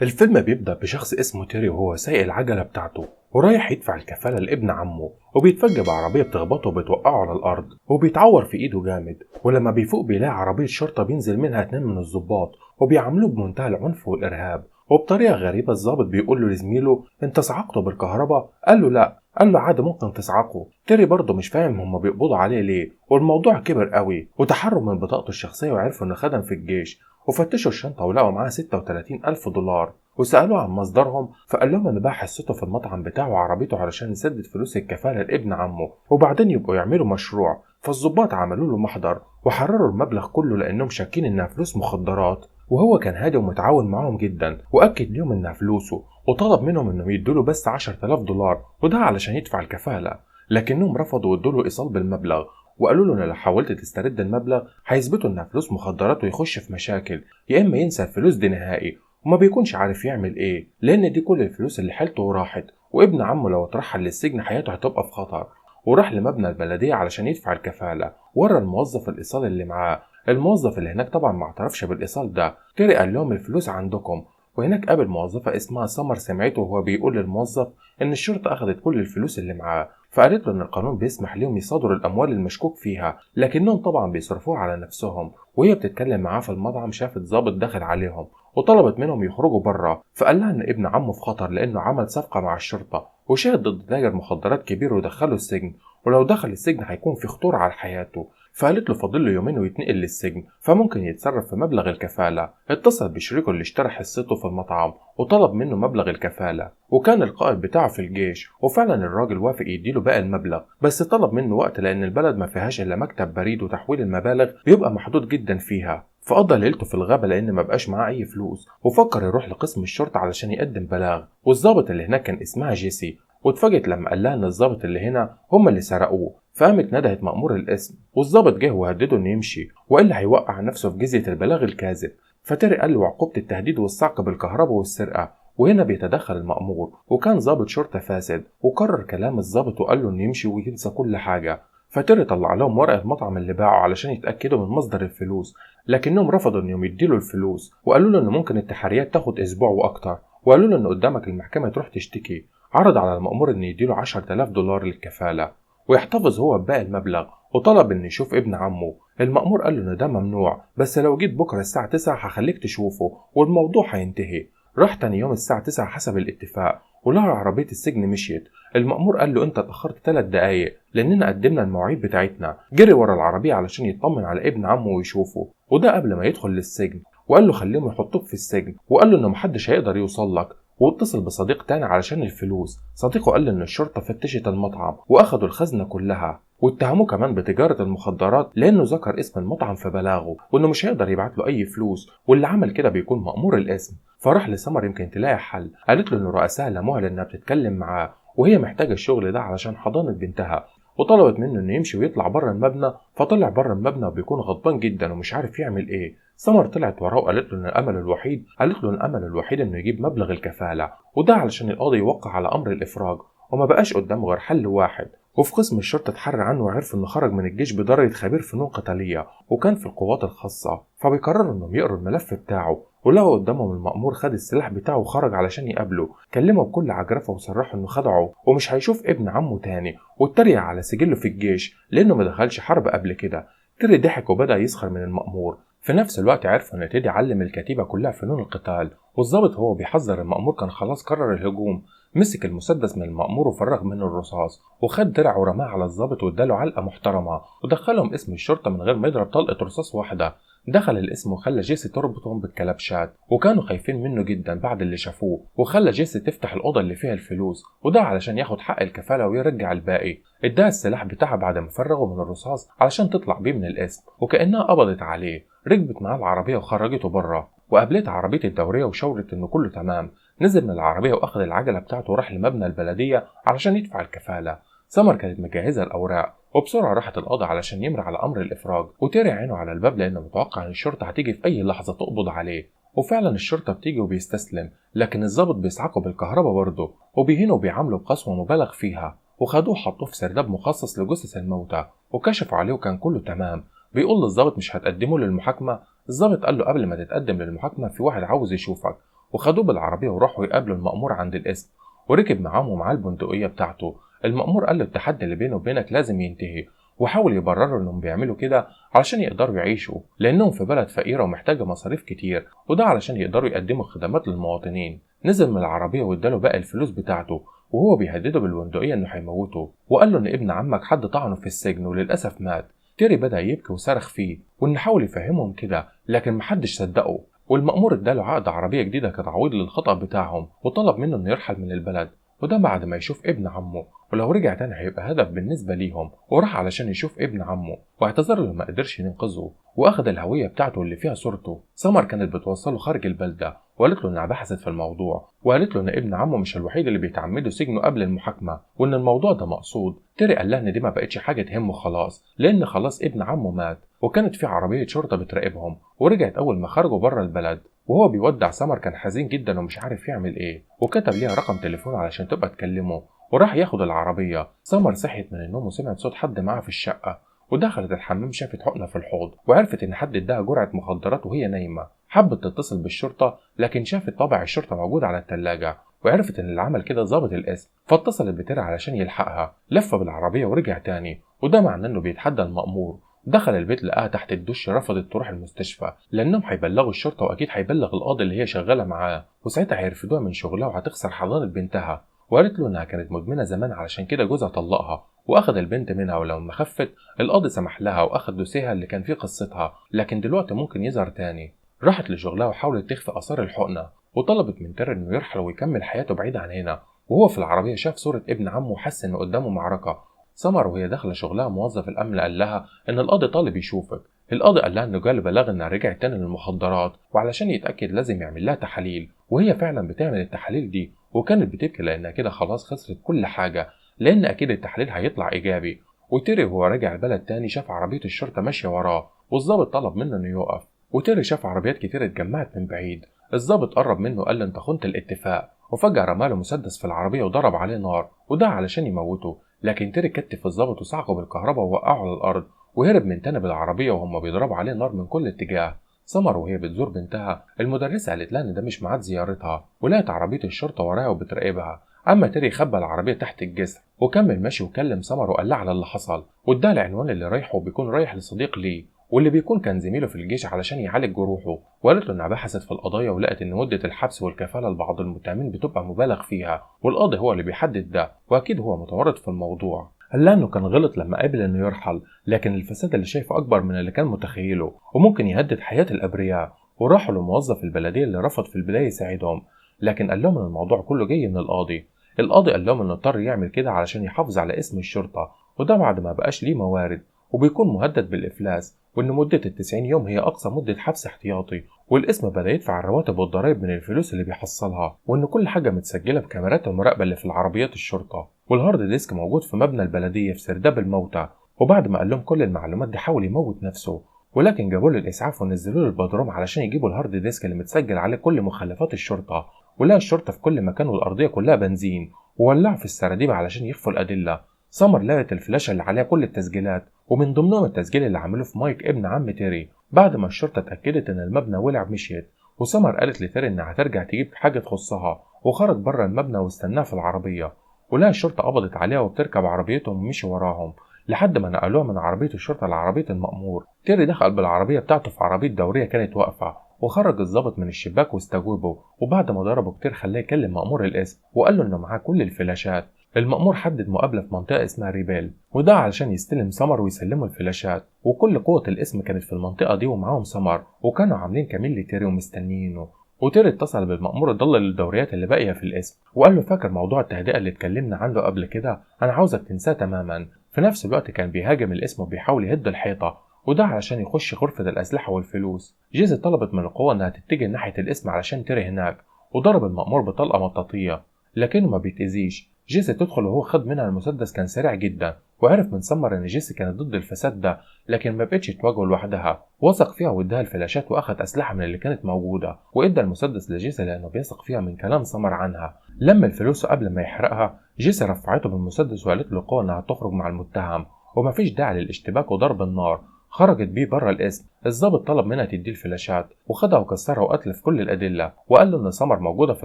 الفيلم بيبدأ بشخص اسمه تيري وهو سايق العجلة بتاعته ورايح يدفع الكفالة لابن عمه، وبيتفاجئ بعربية بتخبطه وبتوقعه على الأرض وبيتعور في إيده جامد. ولما بيفوق بيلاقي عربية شرطة بينزل منها 2 من الضباط وبيعاملوه بمنتهى العنف والإرهاب. وبطريقة غريبة الضابط بيقول له لزميله: أنت صعقته بالكهرباء؟ قال له لأ. قال له عادي ممكن تصعقه. تيري برضه مش فاهم هما بيقبضوا عليه ليه، والموضوع كبر قوي وتحروا من بطاقته الشخصية وعرفوا إنه خدم في الجيش. وفتشوا الشنطة ولقوا معاه 36 ألف دولار، وسألوه عن مصدرهم فقال لهم إن باع حصته في المطعم بتاعه وعربيته علشان يسدد فلوس الكفالة لابن عمه وبعدين يبقوا يعملوا مشروع. فالظباط عملوا له محضر وحرروا المبلغ كله لأنهم شاكين إنها فلوس مخدرات، وهو كان هادي ومتعاون معاهم جدا وأكد ليهم إنها فلوسه، وطلب منهم إنهم يدوله بس 10,000 دولار وده علشان يدفع الكفالة. لكنهم رفضوا وادوله إيصال بالمبلغ وقالوا له إن لو حاولت تسترد المبلغ هيثبتوا إنها فلوس مخدرات ويخش في مشاكل، يا إما ينسى الفلوس دي نهائي وما بيكونش عارف يعمل ايه، لان دي كل الفلوس اللي حيلته وراحت، وابن عمه لو اترحل للسجن حياته هتبقى في خطر. وراح لمبنى البلدية علشان يدفع الكفالة، ورا الموظف الايصال اللي معاه. الموظف اللي هناك طبعا ما اعترفش بالايصال ده. تيري قال لهم الفلوس عندكم. وهناك قابل موظفة اسمها سمر سمعته وهو بيقول للموظف ان الشرطة اخذت كل الفلوس اللي معاه، فقالت له ان القانون بيسمح لهم يصادروا الاموال المشكوك فيها لكنهم طبعا بيصرفوها على نفسهم. وهي بتتكلم معاه في المطعم شافت ضابط داخل عليهم وطلبت منهم يخرجوا بره، فقال لها ان ابن عمه في خطر لانه عمل صفقه مع الشرطه وشاهد ضد تاجر مخدرات كبير ودخله السجن، ولو دخل السجن هيكون في خطوره على حياته. فقالت له فاضل له يومين ويتنقل للسجن فممكن يتصرف في مبلغ الكفاله. اتصل بشريكه اللي اشترى حصته في المطعم وطلب منه مبلغ الكفاله، وكان القائد بتاعه في الجيش، وفعلا الراجل وافق يديله باقي المبلغ بس طلب منه وقت لان البلد ما فيهاش الا مكتب بريد وتحويل المبالغ بيبقى محدود جدا فيها. فقضى ليلته في الغابة لأن مبقاش معاه أي فلوس، وفكر يروح لقسم الشرطة علشان يقدم بلاغ. والظابط اللي هناك كان اسمها جيسي، واتفاجئت لما قال لها إن الظابط اللي هنا هم اللي سرقوه، فقامت ندهت مأمور القسم والظابط جه وهدده إنه يمشي وإلا هيوقع نفسه في جزية البلاغ الكاذب. فتري قال له عقوبة التهديد والصعق بالكهرباء والسرقة، وهنا بيتدخل المأمور وكان ضابط شرطة فاسد وكرر كلام الضابط وقال له إنه يمشي وينسى كل حاجة. فتري طلع لهم ورقة المطعم اللي باعه علشان يتأكدوا من مصدر الفلوس، لكنهم رفضوا انهم يديله الفلوس وقالوا له ان ممكن التحريات تاخد اسبوع واكتر، وقالوا له ان قدامك المحكمة تروح تشتكي. عرض على المأمور ان يديله 10,000 دولار للكفالة ويحتفظ هو بباقي المبلغ، وطلب ان يشوف ابن عمه. المأمور قال له ان ده ممنوع بس لو جيت بكرة الساعة 9 هخليك تشوفه والموضوع هينتهي. راح تاني يوم الساعة 9 حسب الاتفاق ولقى عربية السجن مشيت. المأمور قال له انت اتأخرت 3 دقايق لاننا قدمنا المواعيد بتاعتنا. جري ورا العربية علشان يطمن على ابن عمه ويشوفه، وده قبل ما يدخل للسجن، وقال له خليهم يحطوك في السجن، وقال له انه محدش هيقدر يوصل لك. واتصل بصديق تاني علشان الفلوس. صديقه قال له ان الشرطة فتشت المطعم واخدوا الخزنة كلها واتهموه كمان بتجارة المخدرات لانه ذكر اسم المطعم في بلاغه وانه مش هيقدر يبعت له اي فلوس، واللي عمل كده بيكون مأمور الاسم. فراح لسمر يمكن تلاقي حل. قالت له ان رؤساء لموها لانها بتتكلم معاه وهي محتاجة الشغل ده علشان حضانة بنتها، وطلبت منه انه يمشي ويطلع بره المبنى. فطلع بره المبنى وبيكون غضبان جدا ومش عارف يعمل ايه. سمر طلعت وراه وقالت له ان الامل الوحيد انه يجيب مبلغ الكفاله، وده علشان القاضي يوقع على امر الافراج وما بقاش قدامه غير حل واحد. وفي قسم الشرطه اتحرى عنه وعرف انه خرج من الجيش بدرجه خبير فنون قتاليه وكان في القوات الخاصه، فبيقرروا انهم يقروا الملف بتاعه ولقوا قدامهم المأمور خد السلاح بتاعه وخرج علشان يقابله. كلمه بكل عجرفه وصرحه انه خدعه ومش هيشوف ابن عمه تاني، واتريق على سجله في الجيش لانه ما دخلش حرب قبل كده. تيري ضحك وبدأ يسخر من المأمور. في نفس الوقت عرفوا ان تيدي علم الكتيبة كلها فنون القتال، والضابط هو بيحذر المأمور كان خلاص قرر الهجوم. مسك المسدس من المأمور وفرغ منه الرصاص وخد درع ورماه على الضابط واداله علقة محترمة ودخلهم اسم الشرطة من غير ما يضرب طلقة رصاص واحدة. دخل الاسم وخلى جيسي تربطهم بالكلبشات وكانوا خايفين منه جدا بعد اللي شافوه، وخلى جيسي تفتح الأوضة اللي فيها الفلوس وده علشان ياخد حق الكفالة ويرجع الباقي. اداها السلاح بتاعها بعد ما فرغه من الرصاص علشان تطلع بيه من الاسم، وكأنها قبضت عليه. ركبت معاه العربية وخرجته بره وقابلت عربية الدورية وشاورت انه كله تمام. نزل من العربية واخد العجلة بتاعته وراح لمبنى البلدية علشان يدفع الكفالة. سمر كانت مجهزة الأوراق وبسرعة راحت القاضي علشان يمر على أمر الإفراج، وتري عينه على الباب لأنه متوقع إن الشرطة هتيجي في أي لحظة تقبض عليه. وفعلا الشرطة بتيجي وبيستسلم، لكن الضابط بيصعقه بالكهرباء برضه وبيهينه وبيعامله بقسوة مبالغ فيها، وخدوه حطوه في سرداب مخصص لجثث الموتى وكشفوا عليه وكان كله تمام. بيقول للضابط مش هتقدمه للمحاكمة؟ الضابط قال له قبل ما تتقدم للمحاكمة في واحد عاوز يشوفك، وخدوه بالعربية وراحوا يقابلوا المأمور عند القسم، وركب معاهم ومعاه البندقية بتاعته. المأمور قال له التحدي اللي بينه وبينك لازم ينتهي، وحاول يبرروا انهم بيعملوا كده علشان يقدروا يعيشوا، لانهم في بلد فقيرة ومحتاجة مصاريف كتير، وده علشان يقدروا يقدموا خدمات للمواطنين. نزل من العربية واداله باقي الفلوس بتاعته، وهو بيهدده بالبندقية انه هيموته، وقال له ان ابن عمك حد طعنه في السجن وللأسف مات. تيري بدأ يبكي وصرخ فيه، وإن حاول يفهمهم كده لكن محدش صدقه. والمأمور اداله عقد عربية جديدة كتعويض للخطأ بتاعهم، وطلب منه انه يرحل من البلد، وده بعد ما يشوف ابن عمه، ولو رجع تاني هيبقى هدف بالنسبة ليهم. وراح علشان يشوف ابن عمه واعتذر له ما قدرش ينقذه، واخد الهوية بتاعته اللي فيها صورته. سمر كانت بتوصله خارج البلدة، وقالت له انها بحثت في الموضوع، وقالت له ان ابن عمه مش الوحيد اللي بيتعمدوا سجنه قبل المحاكمة، وان الموضوع ده مقصود. تيري قال لها ان دي ما بقتش حاجة تهمه خلاص، لان خلاص ابن عمه مات، وكانت في عربية شرطة بتراقبهم. ورجعت اول ما خرجوا بره البلد، وهو بيودع سمر كان حزين جدا ومش عارف يعمل ايه، وكتب ليها رقم تليفون علشان تبقى تكلمه، وراح ياخد العربية. سمر صحيت من النوم وسمعت صوت حد معاها في الشقة، ودخلت الحمام شافت حقنة في الحوض، وعرفت ان حد اداها جرعة مخدرات وهي نايمة. حبت تتصل بالشرطة لكن شافت طابع الشرطة موجود على التلاجة، وعرفت ان اللي عمل كده ضابط القسم، فاتصلت بتيري علشان يلحقها. لف بالعربية ورجع تاني، وده معناه انه بيتحدى المأمور. دخل البيت لقاها تحت الدش، رفضت تروح المستشفى لانهم هيبلغوا الشرطه، واكيد هيبلغ القاضي اللي هي شغاله معاه، وساعتها هيرفدوها من شغلها وهتخسر حضانه بنتها. وقالت له انها كانت مدمنه زمان علشان كده جوزها طلقها واخد البنت منها، ولما خفت القاضي سمح لها واخد دوسيها اللي كان فيه قصتها، لكن دلوقتي ممكن يظهر تاني. راحت لشغلها وحاولت تخفي اثار الحقنه، وطلبت من تيري انه يرحل ويكمل حياته بعيد عن هنا. وهو في العربيه شاف صوره ابن عمه وحس انه قدامه معركه. سمر وهي داخله شغلها موظف الامن قال لها ان القاضي طالب يشوفك. القاضي قال لها انه جاله بلاغ انها رجعت تاني للمخدرات، وعلشان يتاكد لازم يعمل لها تحاليل، وهي فعلا بتعمل التحاليل دي، وكانت بتبكي لانها كده خلاص خسرت كل حاجه، لان اكيد التحليل هيطلع ايجابي. وتيري وهو راجع البلد تاني شاف عربيه الشرطه ماشيه وراه، والظابط طلب منه انه يوقف. وتيري شاف عربيات كتير اتجمعت من بعيد. الظابط قرب منه وقال له انت خنت الاتفاق، وفجاه رماله مسدس في العربيه وضرب عليه نار، وده علشان يموته. لكن تيري كتف الظابط وصعقه بالكهرباء ووقعه على الارض، وهرب من تاني بالعربيه وهم بيضربوا عليه نار من كل اتجاه. سمر وهي بتزور بنتها المدرسه قالت لها ان ده مش ميعاد زيارتها، ولقت عربيه الشرطه وراها وبتراقبها. اما تيري خبى العربيه تحت الجسر وكمل ماشي، وكلم سمر وقال لها على اللي حصل، واداها العنوان اللي رايحه، وبيكون رايح لصديق ليه واللي بيكون كان زميله في الجيش علشان يعالج جروحه. وقالت له انها بحثت في القضايا ولقت ان مده الحبس والكفاله لبعض المتهمين بتبقى مبالغ فيها، والقاضي هو اللي بيحدد ده، واكيد هو متورط في الموضوع. قال لها انه كان غلط لما قبل انه يرحل، لكن الفساد اللي شايفه اكبر من اللي كان متخيله، وممكن يهدد حياه الابرياء. وراحوا لموظف البلديه اللي رفض في البدايه يساعدهم، لكن قال لهم ان الموضوع كله جاي من القاضي. القاضي قال لهم انه اضطر يعمل كده علشان يحافظ على اسم الشرطه، وده بعد ما بقاش ليه موارد، وبيكون مهدد بالافلاس، وان مده ال90 يوم هي اقصى مده حبس احتياطي، والاسم بدا يدفع الرواتب والضرائب من الفلوس اللي بيحصلها، وان كل حاجه متسجله بكاميرات المراقبه اللي في العربيات الشرطه. والهارد ديسك موجود في مبنى البلديه في سرداب الموتى. وبعد ما قال لهم كل المعلومات دي حاول يموت نفسه، ولكن جابوا له الاسعاف ونزلوا له البدروم علشان يجيبوا الهارد ديسك اللي متسجل عليه كل مخلفات الشرطه. ولقى الشرطه في كل مكان والارضيه كلها بنزين، وولعوا في السراديب علشان يخفوا الادله. سمر لقت الفلاشه اللي عليها كل التسجيلات، ومن ضمنهم التسجيل اللي عملوه في مايك ابن عم تيري. بعد ما الشرطه اتاكدت ان المبنى ولع مشيت، وسمر قالت لتيري انها هترجع تجيب حاجه تخصها، وخرج بره المبنى واستناها في العربيه. ولقى الشرطه قبضت عليها وبتركب عربيتهم ومشي وراهم لحد ما نقلوها من عربيه الشرطه لعربيه المأمور. تيري دخل بالعربيه بتاعته في عربيه دوريه كانت واقفه، وخرج الضابط من الشباك واستجوبه، وبعد ما ضربه كتير خلاه يكلم مأمور القسم وقال له انه معاه كل الفلاشات. المأمور حدد مقابلة في منطقة اسمها ريبال، وده علشان يستلم سمر ويسلمه الفلاشات، وكل قوة القسم كانت في المنطقة دي ومعاهم سمر، وكانوا عاملين كمين لتيري ومستنيينه. وتيري اتصل بالمأمور الضال للدوريات اللي باقية في القسم، وقال له فاكر موضوع التهدئة اللي اتكلمنا عنه قبل كده؟ أنا عاوزك تنساه تماما. في نفس الوقت كان بيهاجم القسم وبيحاول يهد الحيطة، وده علشان يخش غرفة الأسلحة والفلوس. جيزي طلبت من القوة إنها تتجه ناحية القسم علشان تيري هناك، وضرب المأمور بطلقة مطاطية لكنه ما بيتأذيش. جيسي تدخل وهو خد منها المسدس كان سريع جدا، وعرف من سمر ان جيسي كانت ضد الفساد ده، لكن ما بقتش تواجهه لوحدها. وثق فيها واداها الفلاشات واخد اسلحه من اللي كانت موجوده، وادى المسدس لجيسي لانه بيثق فيها من كلام سمر عنها. لما الفلوس قبل ما يحرقها، جيسي رفعته بالمسدس وقالت له قوة انها تخرج مع المتهم، ومفيش داعي للاشتباك وضرب النار. خرجت بيه بره القسم. الضابط طلب منها تديه الفلاشات وخدها وكسرها وأتلف كل الأدلة وقال له إن سمر موجودة في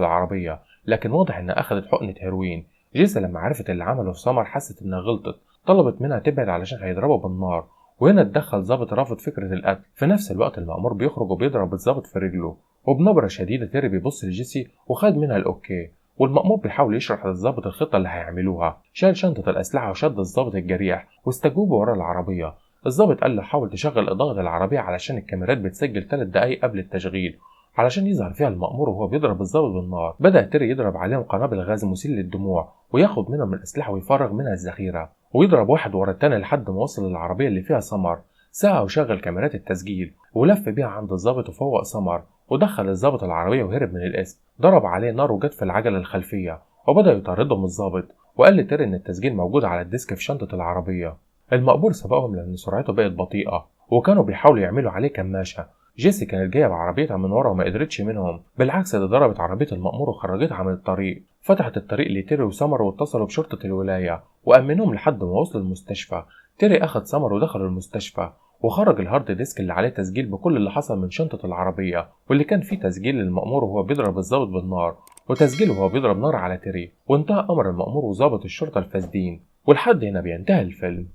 العربية، لكن واضح إنها أخدت حقنة هيروين. جيسي لما عرفت اللي عمله في سمر حست إنها غلطت، طلبت منها تبعد علشان هيضربها بالنار. وهنا اتدخل ضابط رافض فكرة القتل. في نفس الوقت المأمور بيخرج وبيضرب الضابط في رجله، وبنبرة شديدة تيري بيبص لجيسي وخد منها الأوكي. والمأمور بيحاول يشرح للضابط الخطة اللي هيعملوها. شال شنطة الأسلحة وشد الضابط الجريح واستجوبه ورا العربية. الضابط قال له حاول تشغل إضاءة العربية علشان الكاميرات بتسجل 3 دقايق قبل التشغيل، علشان يظهر فيها المأمور وهو بيضرب الضابط بالنار. بدأ تيري يضرب عليهم قنابل غاز مسيل للدموع وياخد منهم الأسلحة ويفرغ منها الذخيرة، ويضرب واحد ورا التاني لحد ما وصل للعربية اللي فيها سمر. ساعة وشغل كاميرات التسجيل ولف بيها عند الضابط وفوق سمر، ودخل الضابط العربية وهرب من القسم. ضرب عليه نار وجت في العجلة الخلفية، وبدأ يطاردهم الضابط. وقال لتيري إن التسجيل موجود على الديسك في شنطة العربية. المأمور سبقهم لأن سرعته بقت بطيئة وكانوا بيحاولوا يعملوا عليه كماشة. جيسي كانت جاية بعربيتها من ورا وما قدرتش منهم، بالعكس ده ضربت عربية المأمور وخرجتها من الطريق. فتحت الطريق لتيري وسمر واتصلوا بشرطة الولاية وأمنوهم لحد ما وصلوا المستشفى. تيري أخد سمر ودخلوا المستشفى، وخرج الهارد ديسك اللي عليه تسجيل بكل اللي حصل من شنطة العربية، واللي كان فيه تسجيل للمأمور وهو بيضرب الضابط بالنار، وتسجيل وهو بيضرب نار على تيري. وانتهى أمر المأمور وضابط الشرطة الفاسدين. ولحد هنا بينتهي الفيلم.